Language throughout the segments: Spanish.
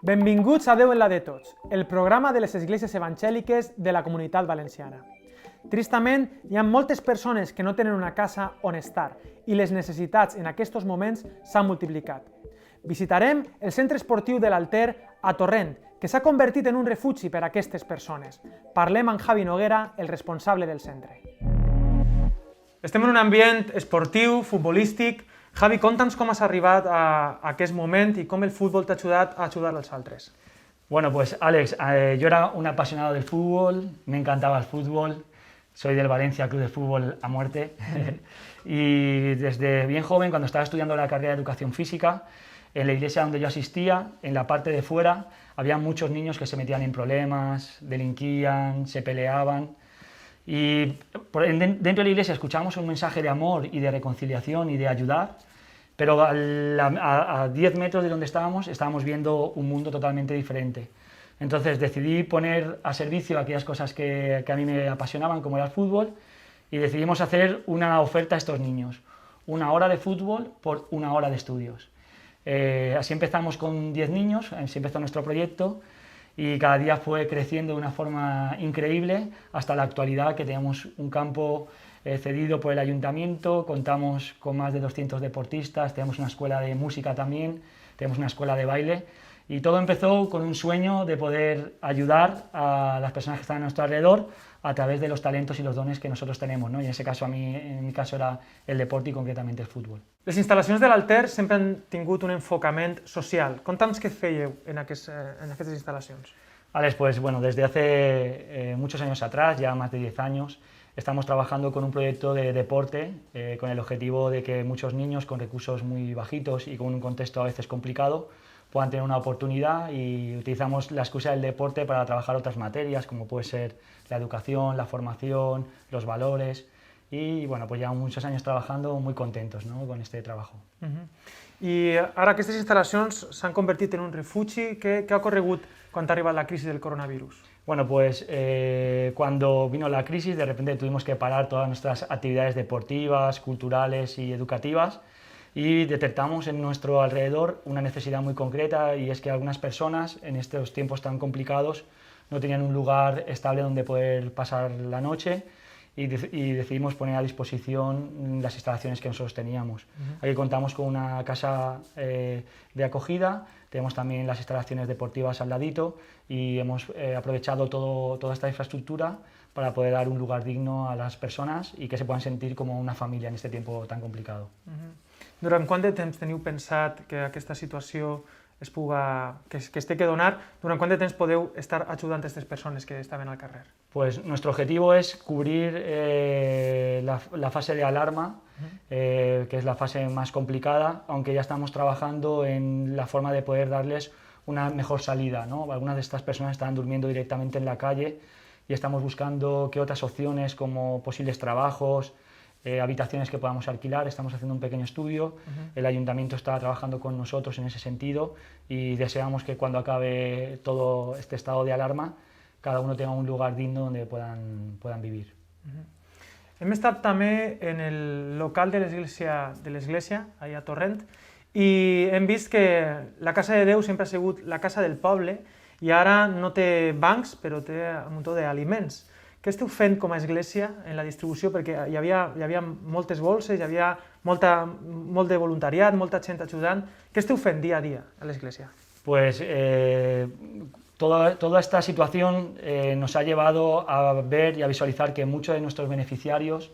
Benvinguts a Déu en la de tots, el programa de les esglésies evangèliques de la Comunitat Valenciana. Tristament, hi ha moltes persones que no tenen una casa on estar i les necessitats en aquests moments s'han multiplicat. Visitarem el centre esportiu de l'Alter a Torrent, que s'ha convertit en un refugi per a aquestes persones. Parlem amb Javi Noguera, el responsable del centre. Estem en un ambient esportiu, futbolístic. Javi, conta'ns com has arribat a aquest moment i com el futbol t'ha ajudat a ajudar als altres. Bueno, pues Alex, yo era un apasionado del fútbol, me encantaba el fútbol, soy del Valencia Club de Fútbol a muerte y desde bien joven, cuando estaba estudiando la carrera de Educación Física, en la iglesia donde yo asistía, en la parte de fuera, había muchos niños que se metían en problemas, delinquían, se peleaban. Y dentro de la iglesia escuchábamos un mensaje de amor y de reconciliación y de ayudar, pero a 10 metros de donde estábamos viendo un mundo totalmente diferente. Entonces decidí poner a servicio aquellas cosas que a mí me apasionaban, como era el fútbol, y decidimos hacer una oferta a estos niños, 1 hora de fútbol por 1 hora de estudios. Así empezamos con 10 niños, así empezó nuestro proyecto, y cada día fue creciendo de una forma increíble hasta la actualidad, que tenemos un campo cedido por el ayuntamiento, contamos con más de 200 deportistas, tenemos una escuela de música también, tenemos una escuela de baile, y todo empezó con un sueño de poder ayudar a las personas que están a nuestro alrededor a través de los talentos y los dones que nosotros tenemos, ¿no? Y en ese caso, en mi caso era el deporte y concretamente el fútbol. Les instal·lacions de l'Alter sempre han tingut un enfocament social. Conta'ns què fèieu en aquestes instal·lacions. Alex, pues bueno, desde hace muchos años atrás, ya más de 10 años, estamos trabajando con un proyecto de deporte con el objetivo de que muchos niños con recursos muy bajitos y con un contexto a veces complicado puedan tener una oportunidad, y utilizamos la excusa del deporte para trabajar otras materias como puede ser la educación, la formación, los valores, y bueno, pues llevamos muchos años trabajando muy contentos, ¿no?, con este trabajo. I ara aquestes instal·lacions s'han convertit en un refugi. Què ha ocorregut quan ha arribat la crisi del coronavirus? Bueno, pues cuando vino la crisis, de repente tuvimos que parar todas nuestras actividades deportivas, culturales y educativas, y detectamos en nuestro alrededor una necesidad muy concreta, y es que algunas personas en estos tiempos tan complicados no tenían un lugar estable donde poder pasar la noche, y decidimos poner a disposición las instalaciones que nosotros teníamos. Aquí contamos con una casa de acogida, tenemos también las instalaciones deportivas al ladito, y hemos aprovechado toda esta infraestructura para poder dar un lugar digno a las personas y que se puedan sentir como una familia en este tiempo tan complicado. Durant quant de temps teniu pensat que aquesta situació que es té que donar? Durant quant de temps podeu estar ajudant aquestes persones que estaven al carrer? Pues nuestro objetivo es cubrir la fase de alarma, que es la fase más complicada, aunque ya estamos trabajando en la forma de poder darles una mejor salida, ¿no? Algunas de estas personas están durmiendo directamente en la calle, y estamos buscando qué otras opciones, como posibles trabajos, habitaciones que podamos alquilar. Estamos haciendo un pequeño estudio, el ayuntamiento está trabajando con nosotros en ese sentido, y deseamos que cuando acabe todo este estado de alarma, cada uno tenga un lugar digno donde puedan vivir. Hem estat també en el local de l'església, allà a Torrent, i hem vist que la Casa de Déu sempre ha sigut la casa del poble, i ara no té bancs, però té un muntó d'aliments. Què esteu fent com a església en la distribució? Perquè hi havia moltes bolses, hi havia molt de voluntariat, molta gent ajudant. Què esteu fent dia a dia a l'església? Pues toda esta situación nos ha llevado a ver y a visualizar que muchos de nuestros beneficiarios,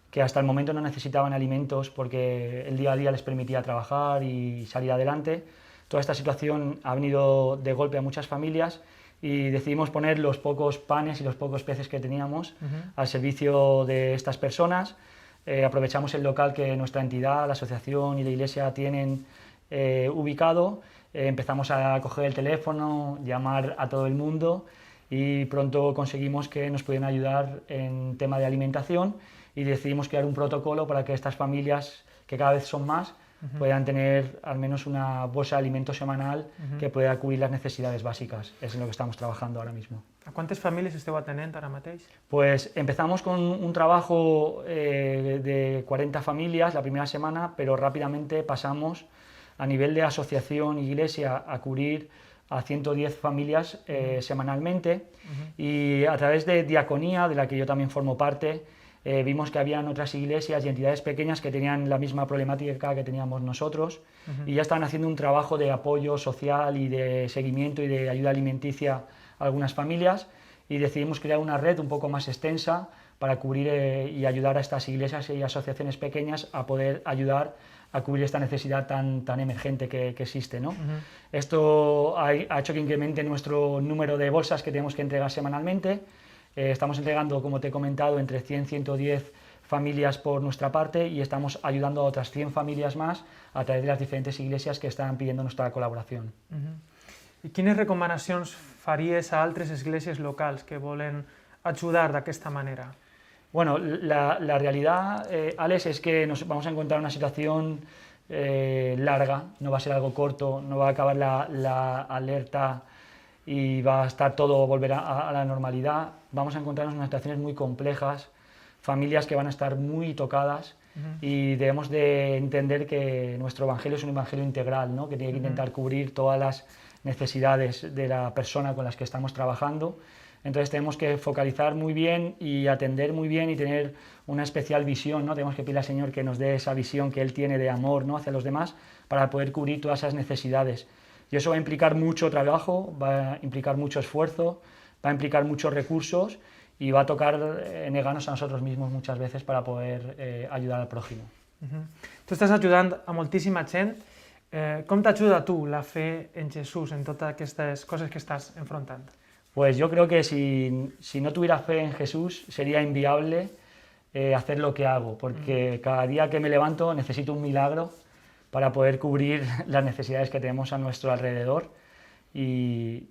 que hasta el momento no necesitaban alimentos porque el día a día les permitía trabajar y salir adelante, toda esta situación ha venido de golpe a muchas familias, y decidimos poner los pocos panes y los pocos peces que teníamos al servicio de estas personas. Aprovechamos el local que nuestra entidad, la asociación y la iglesia tienen ubicado, empezamos a coger el teléfono, llamar a todo el mundo, y pronto conseguimos que nos pudieran ayudar en tema de alimentación, y decidimos crear un protocolo para que estas familias, que cada vez son más, puedan tener al menos una bolsa de alimentos semanal que pueda cubrir las necesidades básicas. Es en lo que estamos trabajando ahora mismo. A quantes famílies esteu atenent ara mateix? Pues empezamos con un trabajo de 40 familias la primera semana, pero rápidamente pasamos a nivel de asociación y iglesia a cubrir a 110 familias semanalmente, y a través de Diaconía, de la que yo también formo parte, vimos que habían otras iglesias y entidades pequeñas que tenían la misma problemática que teníamos nosotros, y ya estaban haciendo un trabajo de apoyo social y de seguimiento y de ayuda alimenticia a algunas familias, y decidimos crear una red un poco más extensa para cubrir y ayudar a estas iglesias y asociaciones pequeñas a poder ayudar a cubrir esta necesidad tan emergente que existe, ¿no? Esto ha hecho que incremente nuestro número de bolsas que tenemos que entregar semanalmente. Estamos entregando, como te he comentado, entre 100 y 110 familias por nuestra parte, y estamos ayudando a otras 100 familias más a través de las diferentes iglesias que están pidiendo nuestra colaboración. I quines recomanacions faries a altres esglésies locals que volen ajudar d'aquesta manera? Bueno, la realidad, Alex, es que nos vamos a encontrar una situación larga, no va a ser algo corto, no va a acabar la alerta y va a estar todo, volver a la normalidad. Vamos a encontrarnos en unas situaciones muy complejas, familias que van a estar muy tocadas, y debemos de entender que nuestro evangelio es un evangelio integral, ¿no? Que tiene que intentar cubrir todas las necesidades de la persona con las que estamos trabajando. Entonces tenemos que focalizar muy bien y atender muy bien y tener una especial visión, ¿no? Tenemos que pedirle al Señor que nos dé esa visión que Él tiene de amor, ¿no? Hacia los demás, para poder cubrir todas esas necesidades. Y eso va a implicar mucho trabajo, va a implicar mucho esfuerzo, va a implicar muchos recursos, y va a tocar negarnos a nosotros mismos muchas veces para poder ayudar al prójimo. Tu estàs ajudant a moltíssima gent. Com t'ajuda a tu la fe en Jesús en totes aquestes coses que estàs enfrontant? Pues yo creo que si no tuviera fe en Jesús sería inviable hacer lo que hago, porque cada día que me levanto necesito un milagro para poder cubrir las necesidades que tenemos a nuestro alrededor, y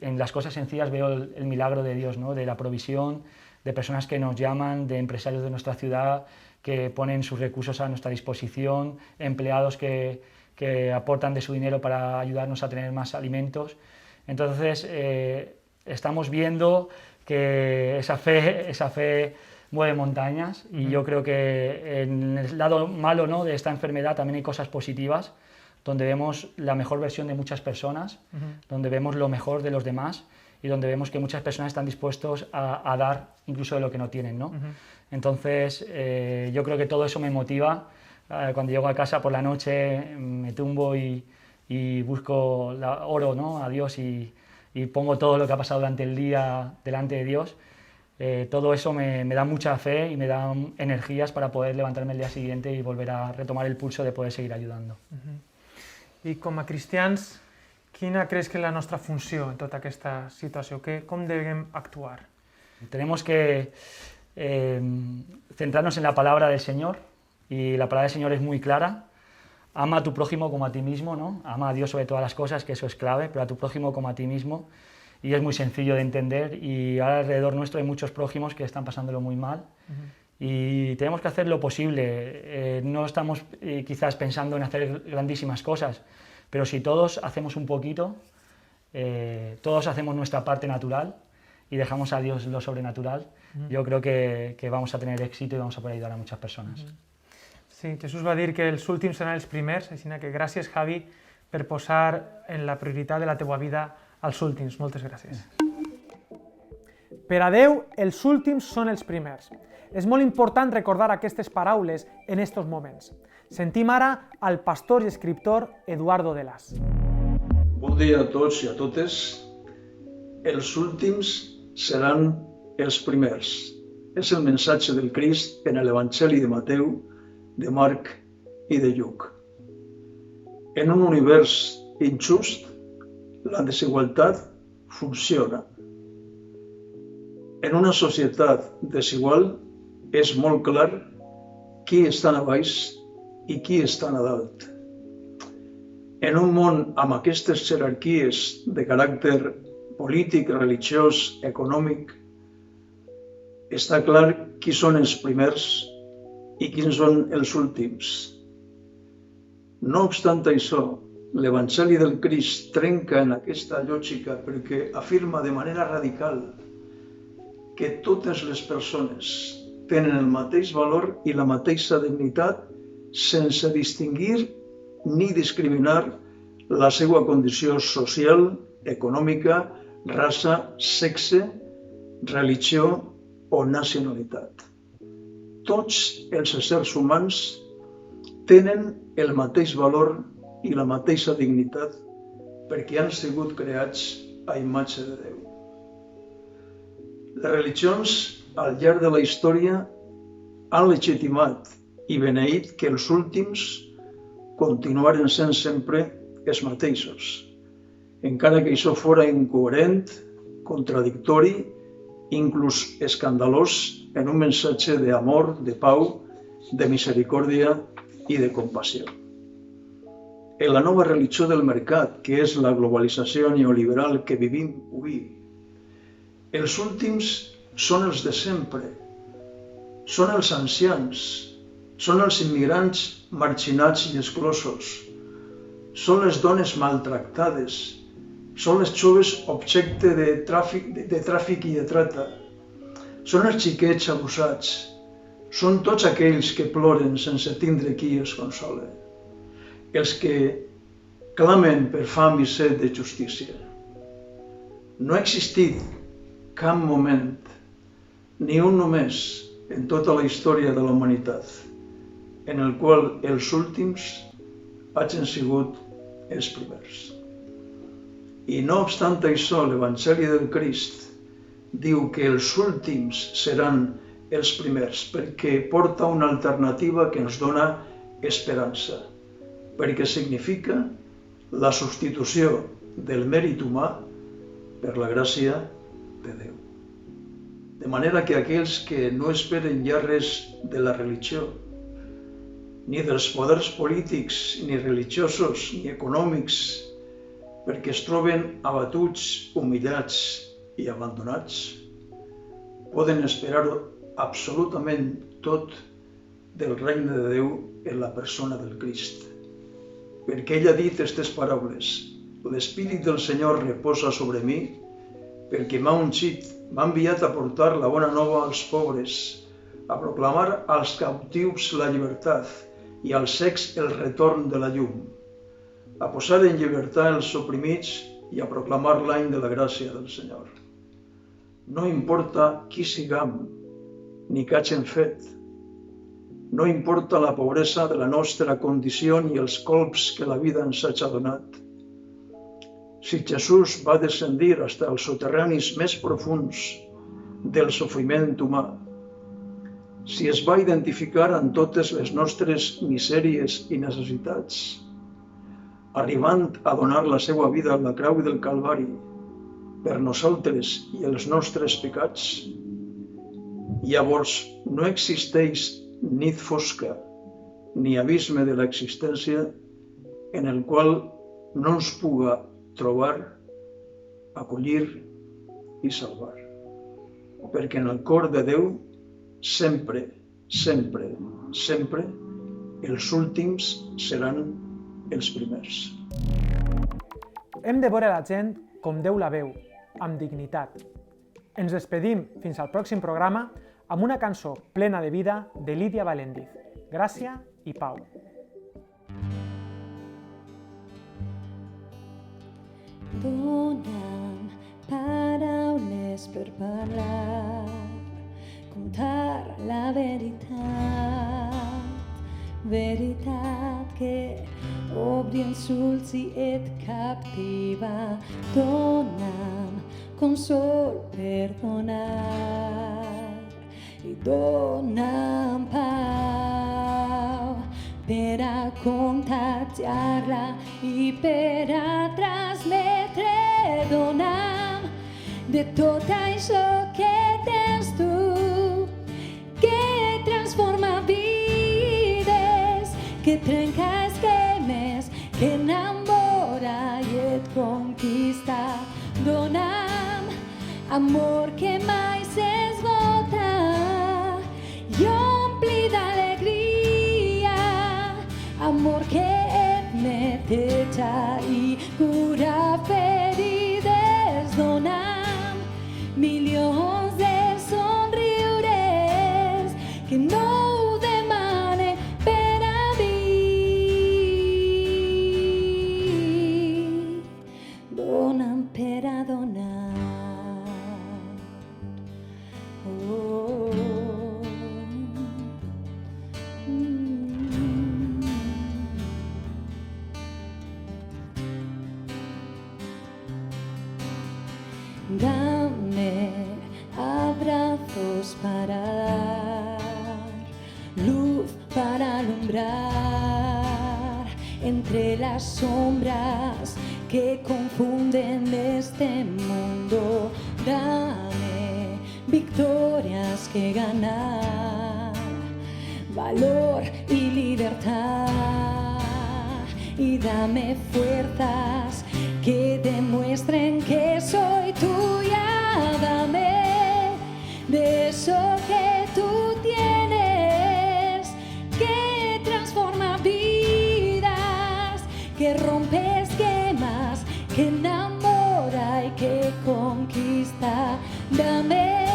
en las cosas sencillas veo el milagro de Dios, ¿no? De la provisión, de personas que nos llaman, de empresarios de nuestra ciudad que ponen sus recursos a nuestra disposición, empleados que aportan de su dinero para ayudarnos a tener más alimentos. Entonces estamos viendo que esa fe mueve montañas, y yo creo que en el lado malo, ¿no? De esta enfermedad también hay cosas positivas, donde vemos la mejor versión de muchas personas, donde vemos lo mejor de los demás, y donde vemos que muchas personas están dispuestos a dar incluso de lo que no tienen, ¿no? Entonces yo creo que todo eso me motiva. Cuando llego a casa por la noche me tumbo y busco, oro, ¿no? A Dios, y pongo todo lo que ha pasado durante el día delante de Dios. Todo eso me da mucha fe y me da energías para poder levantarme el día siguiente y volver a retomar el pulso de poder seguir ayudando. I com a cristians, quina creus que és la nostra funció en tota aquesta situació? Com devem actuar? Tenemos que centrarnos en la palabra del Señor, y la palabra del Señor es muy clara. Ama a tu prójimo como a ti mismo, ¿no? Ama a Dios sobre todas las cosas, que eso es clave, pero a tu prójimo como a ti mismo. Y es muy sencillo de entender, y ahora alrededor nuestro hay muchos prójimos que están pasándolo muy mal, y tenemos que hacer lo posible. No estamos quizás pensando en hacer grandísimas cosas, pero si todos hacemos un poquito, todos hacemos nuestra parte natural y dejamos a Dios lo sobrenatural, yo creo que vamos a tener éxito y vamos a poder ayudar a muchas personas. Sí, Jesús va dir que els últims seran els primers, així que gràcies, Javi, per posar en la prioritat de la teua vida als últims. Moltes gràcies. Per a Déu, els últims són els primers. És molt important recordar aquestes paraules en estos moments. Sentim ara al pastor i escriptor Eduardo de Las. Bon dia a tots i a totes. Els últims seran els primers. És el missatge del Crist en l'Evangeli de Mateu, de Marc i de Lluc. En un univers injust, la desigualtat funciona. En una societat desigual és molt clar qui està a baix i qui està a dalt. En un món amb aquestes jerarquies de caràcter polític, religiós, econòmic, està clar qui són els primers i quins són els últims. No obstant això, l'Evangeli del Crist trenca en aquesta lògica perquè afirma de manera radical que totes les persones tenen el mateix valor i la mateixa dignitat sense distingir ni discriminar la seva condició social, econòmica, raça, sexe, religió o nacionalitat. Tots els éssers humans tenen el mateix valor i la mateixa dignitat perquè han sigut creats a imatge de Déu. Les religions, al llarg de la història, han legitimat i beneït que els últims continuaren sent sempre els mateixos, encara que això fora incoherent, contradictori, inclús escandalós en un missatge d'amor, de pau, de misericòrdia i de compassió. En la nova religió del mercat, que és la globalització neoliberal que vivim avui, els últims són els de sempre, són els ancians, són els immigrants marginats i exclosos, són les dones maltractades, són els joves objecte de tràfic i de trata, són els xiquets abusats, són tots aquells que ploren sense tindre qui els console, els que clamen per fam i set de justícia. No ha existit cap moment, ni un només, en tota la història de la humanitat, en el qual els últims hagin sigut els primers. I no obstant això, l'Evangeli del Crist diu que els últims seran els primers, perquè porta una alternativa que ens dona esperança, perquè significa la substitució del mèrit humà per la gràcia de Déu. De manera que aquells que no esperen ja res de la religió, ni dels poders polítics, ni religiosos, ni econòmics, perquè es troben abatuts, humillats i abandonats, poden esperar-ho absolutament tot del regne de Déu en la persona del Crist. Perquè ell ha dit aquestes paraules: l'Espírit del Senyor reposa sobre mi, perquè m'ha ungit, m'ha enviat a portar la bona nova als pobres, a proclamar als cautius la llibertat i als cecs el retorn de la llum, a posar en llibertat els oprimits i a proclamar l'any de la gràcia del Senyor. No importa qui siguem, ni què hagin fet. No importa la pobresa de la nostra condició ni els colps que la vida ens hagi donat. Si Jesús va descendir fins als soterranis més profunds del sofriment humà, si es va identificar amb totes les nostres misèries i necessitats, arribant a donar la seva vida a la creu del Calvari per nosaltres i els nostres pecats, llavors no existeix nit fosca ni abisme de l'existència en el qual no ens puga trobar, acollir i salvar. Perquè en el cor de Déu sempre, sempre, sempre els últims seran els primers. Hem de veure la gent com Déu la veu, amb dignitat. Ens despedim fins al pròxim programa amb una cançó plena de vida de Lídia Valendiz. Gràcia i pau. Dona'm paraules per parlar, contar la veritat que obri els ulls i et captiva. Dona'm consol per donar i dona'm pau per a contagiar-la i per a transmetre. Dona'm de tot això que tens tu, que transforma vides, que trenca esquemes, que enamora i et conquista. Dona'm amor que mai s'esgota i ompli d'alegria, amor que et neteja i cura ferides. Dona'm milions de somriures que no ho demane per a mi. alumbrar entre las sombras que confunden este mundo. Dame victorias que ganar, valor y libertad, y dame fuerzas que demuestren que soy tuya. Dame de eso que tú tienes, que transforma vidas, que rompe esquemas, que enamora y que conquista. Dame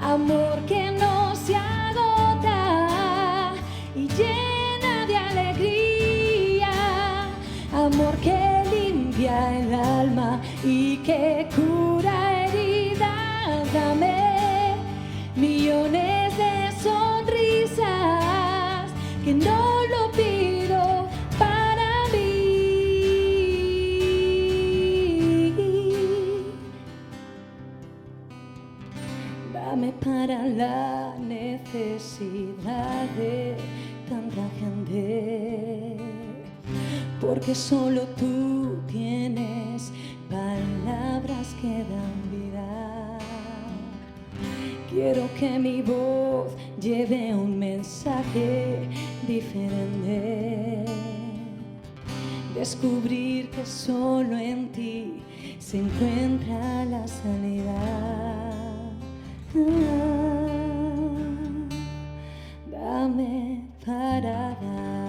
amor que no se agota y llena de alegría, amor que limpia el alma y que cura heridas. Dame millones de sonrisas, que no lo pido para mí. Dame para la necesidad de tanta gente, porque solo tú tienes palabras que dan vida. Quiero que mi voz lleve un mensaje diferente, descubrir que solo en ti se encuentra la sanidad. Dame para dar.